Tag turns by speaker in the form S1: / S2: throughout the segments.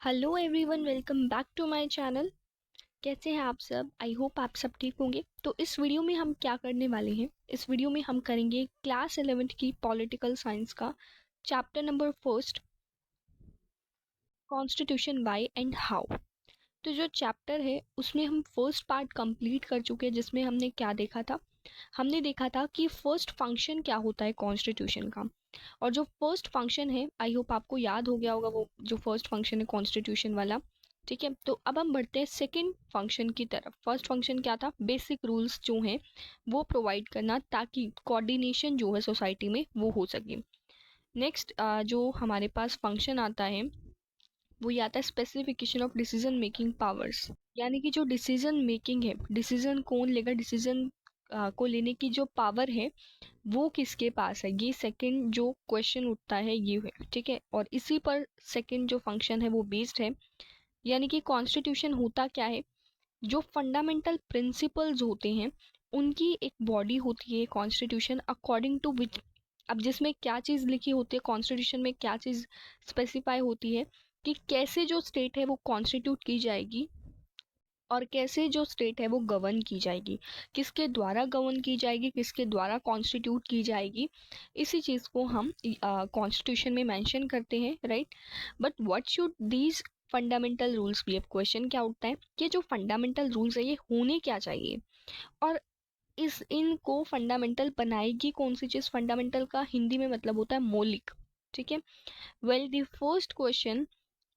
S1: Hello everyone, welcome back to my channel. कैसे हैं आप सब? आई होप आप सब ठीक होंगे। तो इस वीडियो में हम क्या करने वाले हैं, इस वीडियो में हम करेंगे क्लास 11th की पॉलिटिकल साइंस का chapter number first, constitution why and how. तो जो चैप्टर है उसमें हम फर्स्ट पार्ट कंप्लीट कर चुके हैं, जिसमें हमने क्या देखा था। हमने देखा था कि फर्स्ट फंक्शन क्या होता है कॉन्स्टिट्यूशन का, और जो फर्स्ट फंक्शन है आई होप आपको याद हो गया होगा, वो जो फर्स्ट फंक्शन है कॉन्स्टिट्यूशन वाला। ठीक है, तो अब हम बढ़ते हैं सेकंड फंक्शन की तरफ। फर्स्ट फंक्शन क्या था? बेसिक रूल्स जो हैं वो प्रोवाइड करना, ताकि कोऑर्डिनेशन जो है सोसाइटी में वो हो सके। नेक्स्ट जो हमारे पास फंक्शन आता है वो ये आता है specification of decision making powers. यानी कि जो डिसीजन मेकिंग है, डिसीजन कौन लेगा, डिसीजन को लेने की जो पावर है वो किसके पास है, ये सेकंड जो क्वेश्चन उठता है ये है। ठीक है, और इसी पर सेकंड जो फंक्शन है वो बेस्ड है। यानी कि कॉन्स्टिट्यूशन होता क्या है? जो फंडामेंटल प्रिंसिपल्स होते हैं उनकी एक बॉडी होती है कॉन्स्टिट्यूशन, अकॉर्डिंग टू विच, अब जिसमें क्या चीज़ लिखी होती है कॉन्स्टिट्यूशन में, क्या चीज़ स्पेसिफाई होती है कि कैसे जो स्टेट है वो कॉन्स्टिट्यूट की जाएगी और कैसे जो स्टेट है वो गवर्न की जाएगी, किसके द्वारा गवर्न की जाएगी, किसके द्वारा कॉन्स्टिट्यूट की जाएगी। इसी चीज़ को हम कॉन्स्टिट्यूशन में मेंशन करते हैं, right. But what should these fundamental rules भी? अब क्वेश्चन क्या उठता है कि जो फंडामेंटल रूल्स है ये होने क्या चाहिए, और इस इनको फंडामेंटल बनाएगी कौन सी चीज़? फंडामेंटल का हिंदी में मतलब होता है मौलिक। ठीक है, well the first question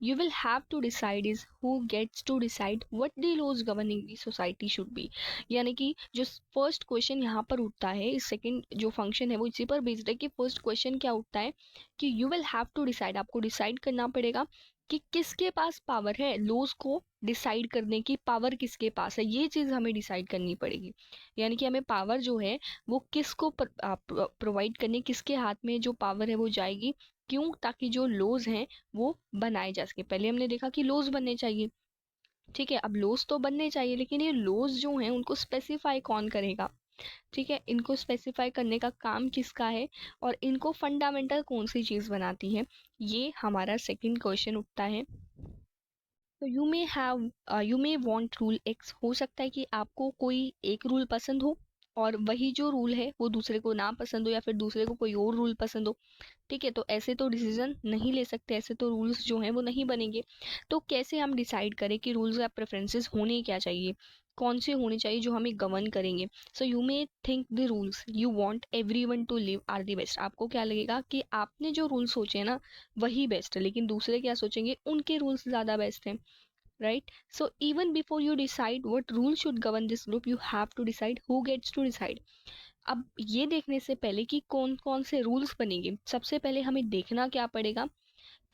S1: you will have to decide is who gets to decide what the laws governing the society should be। यानी कि जो फर्स्ट क्वेश्चन यहाँ पर उठता है, इस सेकंड जो फंक्शन है वो इसी पर बेस्ड है कि फर्स्ट क्वेश्चन क्या उठता है कि you will have to decide, आपको डिसाइड करना पड़ेगा कि किसके पास पावर है, लॉज को डिसाइड करने की पावर किसके पास है, ये चीज़ हमें डिसाइड करनी पड़ेगी। यानी कि हमें पावर जो है वो किसको प्रोवाइड करने, किसके हाथ में जो पावर है वो जाएगी। क्यों? ताकि जो लॉज हैं वो बनाए जा सके। पहले हमने देखा कि लॉज बनने चाहिए। ठीक है, अब लॉज तो बनने चाहिए, लेकिन ये लॉज जो हैं उनको स्पेसिफाई कौन करेगा? ठीक है, इनको स्पेसिफाई करने का काम किसका है, और इनको फंडामेंटल कौन सी चीज़ बनाती है, ये हमारा सेकंड क्वेश्चन उठता है। तो you may want rule x, हो सकता है कि आपको कोई एक रूल पसंद हो और वही जो रूल है वो दूसरे को ना पसंद हो, या फिर दूसरे को कोई और रूल पसंद हो। ठीक है, तो ऐसे तो डिसीजन नहीं ले सकते, ऐसे तो रूल्स जो हैं वो नहीं बनेंगे। तो कैसे हम डिसाइड करें कि रूल्स या प्रेफरेंसेस होने क्या चाहिए, कौन से होने चाहिए जो हमें गवर्न करेंगे? So you may think the rules you want everyone to live are the best. आपको क्या लगेगा कि आपने जो रूल सोचे हैं ना वही बेस्ट है, लेकिन दूसरे क्या सोचेंगे, उनके रूल्स ज़्यादा बेस्ट हैं, right? So even before you decide what rules should govern this group, you have to decide who gets to decide। अब ये देखने से पहले कि कौन कौन से रूल्स बनेंगे, सबसे पहले हमें देखना क्या पड़ेगा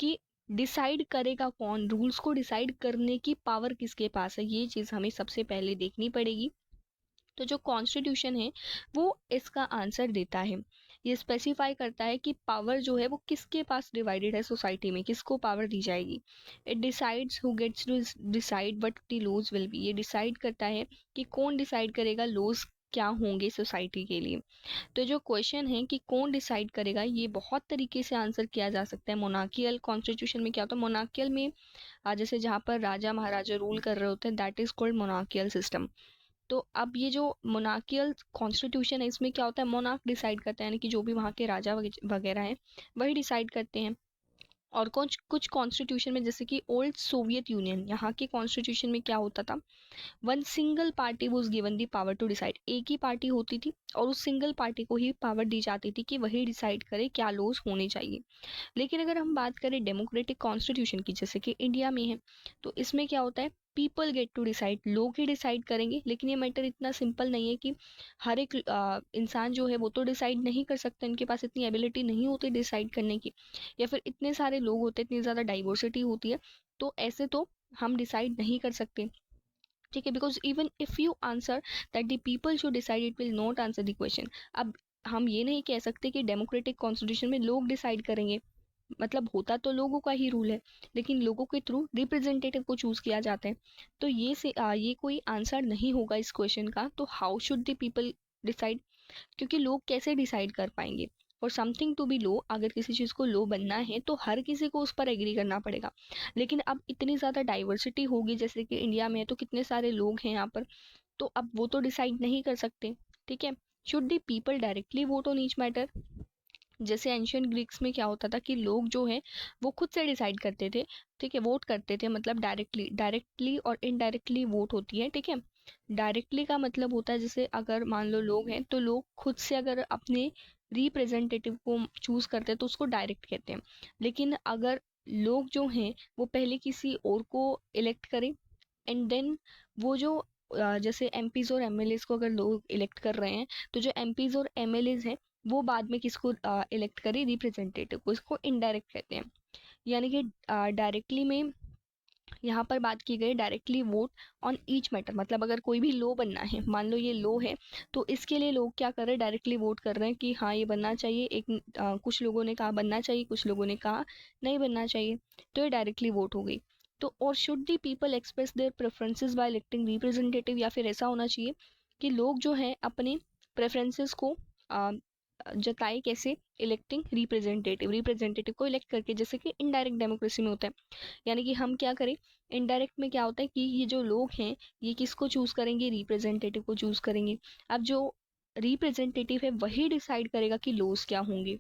S1: कि डिसाइड करेगा कौन, रूल्स को डिसाइड करने की पावर किसके पास है, ये चीज़ हमें सबसे पहले देखनी पड़ेगी। तो जो कॉन्स्टिट्यूशन है वो इसका आंसर देता है, ये स्पेसिफाई करता है कि पावर जो है वो किसके पास डिवाइडेड है सोसाइटी में, किसको पावर दी जाएगी। It decides who gets to decide what the laws will be, ये डिसाइड करता है कि कौन डिसाइड करेगा लॉज क्या होंगे सोसाइटी के लिए। तो जो क्वेश्चन है कि कौन डिसाइड करेगा, ये बहुत तरीके से आंसर किया जा सकता है। मोनार्कियल कॉन्स्टिट्यूशन में क्या होता है, मोनार्कियल में जैसे जहाँ पर राजा महाराजा रूल कर रहे होते हैं, that is called monarchial system. तो अब ये जो मोनार्कियल कॉन्स्टिट्यूशन है इसमें क्या होता है, मोनार्क डिसाइड करता है, यानी कि जो भी वहाँ के राजा वगैरह हैं वही डिसाइड करते हैं। और कुछ कुछ कॉन्स्टिट्यूशन में, जैसे कि ओल्ड सोवियत यूनियन, यहाँ के कॉन्स्टिट्यूशन में क्या होता था, one single party was given the power to decide, एक ही पार्टी होती थी और उस सिंगल पार्टी को ही पावर दी जाती थी कि वही डिसाइड करे क्या लॉज होने चाहिए। लेकिन अगर हम बात करें डेमोक्रेटिक कॉन्स्टिट्यूशन की, जैसे कि इंडिया में है, तो इसमें क्या होता है, पीपल गेट टू डिसाइड, लोग ही डिसाइड करेंगे। लेकिन ये मैटर इतना सिंपल नहीं है कि हर एक इंसान जो है वो तो डिसाइड नहीं कर सकता, इनके पास इतनी एबिलिटी नहीं होती डिसाइड करने की, या फिर इतने सारे लोग होते हैं, इतनी ज़्यादा डाइवर्सिटी होती है, तो ऐसे तो हम डिसाइड नहीं कर सकते। ठीक है, because even if you answer that the people should decide, it will not answer the question. अब हम ये नहीं कह सकते कि डेमोक्रेटिक कॉन्स्टिट्यूशन में लोग डिसाइड करेंगे, मतलब होता तो लोगों का ही रूल है, लेकिन लोगों के थ्रू रिप्रेजेंटेटिव को चूज किया जाता है। तो ये कोई आंसर नहीं होगा इस क्वेश्चन का। तो how should the people decide, क्योंकि लोग कैसे डिसाइड कर पाएंगे? फॉर समथिंग टू बी लो, अगर किसी चीज़ को लो बनना है तो हर किसी को उस पर एग्री करना पड़ेगा। लेकिन अब इतनी ज़्यादा डाइवर्सिटी होगी, जैसे कि इंडिया में है तो कितने सारे लोग हैं यहाँ पर, तो अब वो तो डिसाइड नहीं कर सकते। ठीक है, should the people directly vote on each matter. जैसे एंशियंट ग्रीक्स में क्या होता था कि लोग जो है वो खुद से डिसाइड करते थे। ठीक है, वोट करते थे, मतलब डायरेक्टली और इनडायरेक्टली वोट होती है। ठीक है, डायरेक्टली का मतलब होता है जैसे अगर मान लो लोग हैं तो लोग खुद से अगर अपने रिप्रेजेंटेटिव को चूज करते हैं तो उसको डायरेक्ट कहते हैं। लेकिन अगर लोग जो हैं वो पहले किसी और को इलेक्ट करें एंड देन वो जो जैसे एमपीज और एमएलएज को अगर लोग इलेक्ट कर रहे हैं तो जो एमपीज और एमएलएज हैं वो बाद में किसको इलेक्ट करें, रिप्रेजेंटेटिव को, इसको इनडायरेक्ट कहते हैं। यानी कि डायरेक्टली में यहाँ पर बात की गई directly vote on each matter, मतलब अगर कोई भी लो बनना है, मान लो ये लो है तो इसके लिए लोग क्या कर रहे हैं, डायरेक्टली वोट कर रहे हैं कि हाँ ये बनना चाहिए। कुछ लोगों ने कहा बनना चाहिए, कुछ लोगों ने कहा नहीं बनना चाहिए, तो ये डायरेक्टली वोट हो गई। तो और should the people express their preferences by electing representative, या फिर ऐसा होना चाहिए कि लोग जो है अपने प्रेफरेंसेस को जताए कैसे, इलेक्टिंग रिप्रेजेंटेटिव को इलेक्ट करके, जैसे कि इनडायरेक्ट डेमोक्रेसी में होता है। यानी कि हम क्या करें, इनडायरेक्ट में क्या होता है कि ये जो लोग हैं ये किसको चूज करेंगे, रिप्रेजेंटेटिव को चूज करेंगे। अब जो रिप्रेजेंटेटिव है वही डिसाइड करेगा कि लॉज क्या होंगे।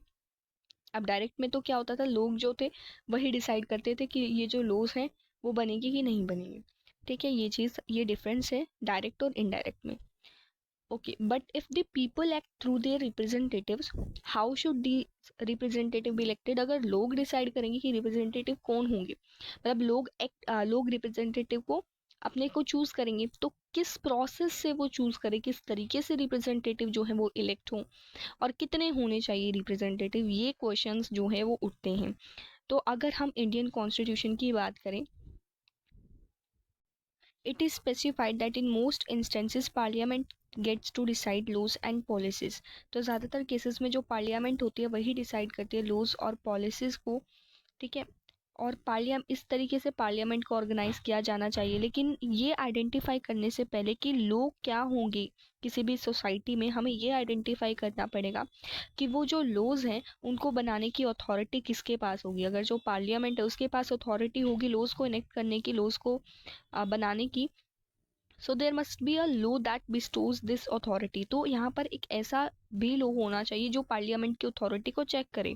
S1: अब डायरेक्ट में तो क्या होता था, लोग जो थे वही डिसाइड करते थे कि ये जो लॉज हैं वो बनेगी कि नहीं बनेगी। ठीक है, ये चीज़, ये डिफरेंस है डायरेक्ट और इनडायरेक्ट में। Okay, but if the people act through their representatives, how should the representative be elected. अगर लोग डिसाइड करेंगे कि रिप्रेजेंटेटिव कौन होंगे, मतलब लोग रिप्रेजेंटेटिव को अपने को चूज करेंगे, तो किस प्रोसेस से वो चूज करें, किस तरीके से रिप्रेजेंटेटिव जो है वो इलेक्ट हो, और कितने होने चाहिए रिप्रेजेंटेटिव, ये क्वेश्चंस जो है वो उठते हैं। तो अगर हम इंडियन कॉन्स्टिट्यूशन की बात करें, it is specified that in most instances parliament gets to decide laws and policies। तो ज़्यादातर केसेस में जो पार्लियामेंट होती है वही डिसाइड करती है लॉज और पॉलिसीज को। ठीक है, और इस तरीके से पार्लियामेंट को ऑर्गेनाइज किया जाना चाहिए। लेकिन ये आइडेंटिफाई करने से पहले कि लोग क्या होंगे किसी भी सोसाइटी में, हमें ये आइडेंटिफाई करना पड़ेगा कि वो जो लॉज हैं उनको बनाने की अथॉरिटी किसके पास होगी। अगर जो पार्लियामेंट है उसके पास अथॉरिटी होगी लॉज को इनेक्ट करने की, लॉज को बनाने की, so there must be a law that bestows this authority. तो यहाँ पर एक ऐसा भी लॉ होना चाहिए जो पार्लियामेंट की अथॉरिटी को चेक करे।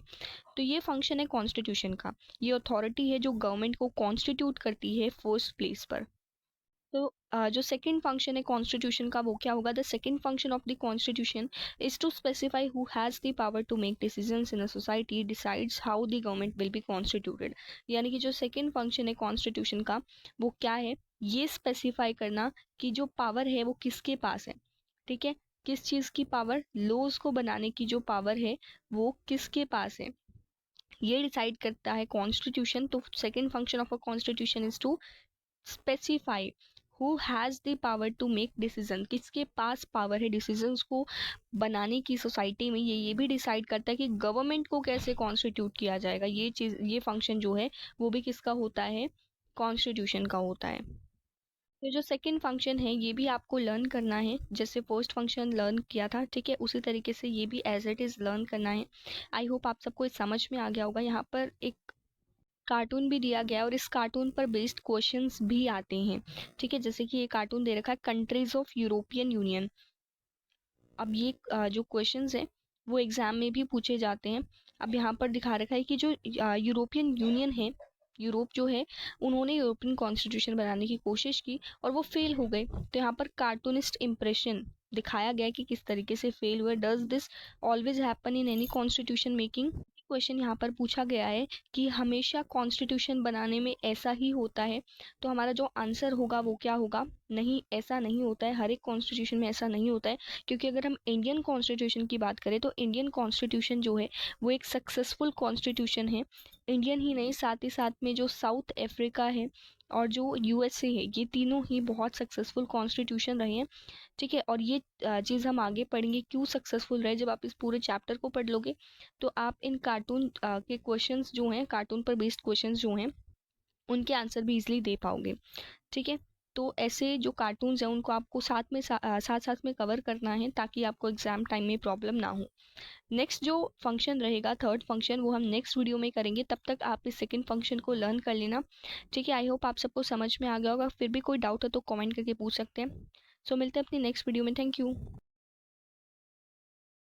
S1: तो ये फंक्शन है कॉन्स्टिट्यूशन का, ये अथॉरिटी है जो गवर्नमेंट को कॉन्स्टिट्यूट करती है फर्स्ट प्लेस पर। तो जो सेकंड फंक्शन है कॉन्स्टिट्यूशन का वो क्या होगा, the second function of the constitution is to specify who has the power to make decisions in a society decides how the government will be constituted. यानी कि जो सेकंड फंक्शन है constitution का वो क्या है, ये स्पेसिफाई करना कि जो पावर है वो किसके पास है। ठीक है, किस चीज़ की पावर, लॉज को बनाने की जो पावर है वो किसके पास है, ये डिसाइड करता है कॉन्स्टिट्यूशन। तो second function of a constitution is to specify who has the power to make decision, किसके पास पावर है डिसीजंस को बनाने की सोसाइटी में। ये भी डिसाइड करता है कि गवर्नमेंट को कैसे कॉन्स्टिट्यूट किया जाएगा। ये चीज़, ये फंक्शन जो है वो भी किसका होता है, कॉन्स्टिट्यूशन का होता है। तो जो सेकंड फंक्शन है ये भी आपको लर्न करना है, जैसे फर्स्ट फंक्शन लर्न किया था। ठीक है, उसी तरीके से ये भी एज इट इज़ लर्न करना है। आई होप आप सबको समझ में आ गया होगा। यहाँ पर एक कार्टून भी दिया गया है और इस कार्टून पर बेस्ड क्वेश्चंस भी आते हैं। ठीक है, जैसे कि ये कार्टून दे रखा है कंट्रीज ऑफ यूरोपियन यूनियन। अब ये जो क्वेश्चंस हैं वो एग्जाम में भी पूछे जाते हैं। अब यहाँ पर दिखा रखा है कि जो यूरोपियन यूनियन है, यूरोप जो है, उन्होंने यूरोपियन कॉन्स्टिट्यूशन बनाने की कोशिश की और वो फेल हो गए। तो यहाँ पर कार्टूनिस्ट इम्प्रेशन दिखाया गया है कि किस तरीके से फेल हुए। Does this always happen in any constitution making. Question यहाँ पर पूछा गया है कि हमेशा कॉन्स्टिट्यूशन बनाने में ऐसा ही होता है। तो हमारा जो आंसर होगा वो क्या होगा, नहीं, ऐसा नहीं होता है। हर एक कॉन्स्टिट्यूशन में ऐसा नहीं होता है, क्योंकि अगर हम इंडियन कॉन्स्टिट्यूशन की बात करें तो इंडियन कॉन्स्टिट्यूशन जो है वो एक सक्सेसफुल कॉन्स्टिट्यूशन है। इंडियन ही नहीं, साथ ही साथ में जो साउथ अफ्रीका है और जो यूएसए है, ये तीनों ही बहुत सक्सेसफुल कॉन्स्टिट्यूशन रहे हैं। ठीक है, और ये चीज़ हम आगे पढ़ेंगे क्यों सक्सेसफुल रहे। जब आप इस पूरे चैप्टर को पढ़ लोगे तो आप इन कार्टून के क्वेश्चंस जो हैं, कार्टून पर बेस्ड क्वेश्चंस जो हैं, उनके आंसर भी इजीली दे पाओगे। ठीक है, तो ऐसे जो कार्टून्स हैं उनको आपको साथ साथ में कवर करना है ताकि आपको एग्ज़ाम टाइम में प्रॉब्लम ना हो। नेक्स्ट जो फंक्शन रहेगा, थर्ड फंक्शन, वो हम नेक्स्ट वीडियो में करेंगे। तब तक आप इस सेकंड फंक्शन को लर्न कर लेना, ठीक है। आई होप आप सबको समझ में आ गया होगा। फिर भी कोई डाउट है तो कमेंट करके पूछ सकते हैं। सो मिलते हैं अपनी नेक्स्ट वीडियो में। Thank you.